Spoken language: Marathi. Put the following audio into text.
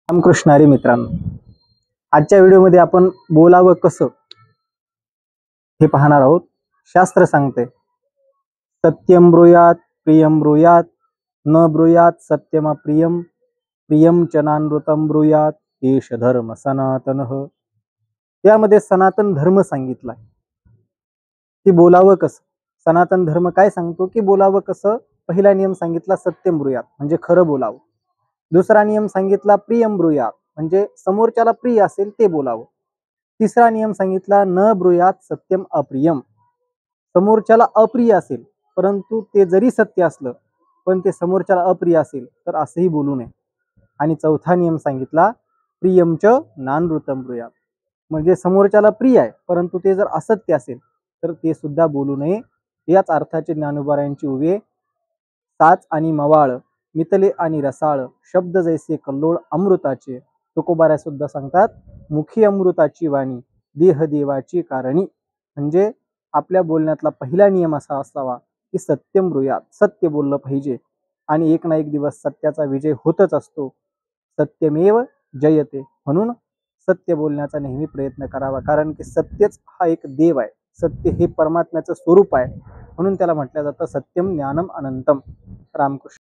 रामकृष्ण हरी मित्रांनो, आजच्या व्हिडिओमध्ये आपण बोलावं कसं हे पाहणार आहोत. शास्त्र सांगते, सत्यम ब्रूयात प्रियम ब्रूयात न ब्रूयात सत्यम प्रियम प्रियम च नानृतम ब्रूयात एष धर्म सनातनः. यामध्ये सनातन धर्म सांगितलाय की बोलावं कसं. सनातन धर्म काय सांगतो की बोलावं कसं. पहिला नियम सांगितला सत्यम ब्रूयात म्हणजे खरं बोलावं. दुसरा नियम सांगितला प्रियम ब्रूयात म्हणजे समोरच्याला प्रिय असेल ते बोलावं. तिसरा नियम सांगितला न ब्रूयात सत्यम अप्रियम, समोरच्याला अप्रिय असेल परंतु ते जरी सत्य असलं पण ते समोरच्याला अप्रिय असेल तर असंही बोलू नये. आणि चौथा नियम सांगितला प्रियमच नानृतम ब्रूयात म्हणजे समोरच्याला प्रिय आहे परंतु ते जर असत्य असेल तर ते सुद्धा बोलू नये. याच अर्थाचे ज्ञानोबारायांची उभे साच आणि मवाळ मितले आणि रसाळ शब्द जैसे कल्लोळ अमृताचे. तुकोबारा सुद्धा सांगतात मुखी अमृताची वाणी देह देवाची कारणी. म्हणजे आपल्या बोलण्यातला पहिला नियम असा असावा की सत्यम ब्रूयात, सत्य बोललं पाहिजे. आणि एक ना एक दिवस सत्याचा विजय होतच असतो. सत्यमेव जयते, म्हणून सत्य बोलण्याचा नेहमी प्रयत्न करावा. कारण की सत्यच हा एक देव आहे, सत्य हे परमात्म्याचं स्वरूप आहे. म्हणून त्याला म्हटलं जातं सत्यम ज्ञानम अनंतम. रामकृष्ण.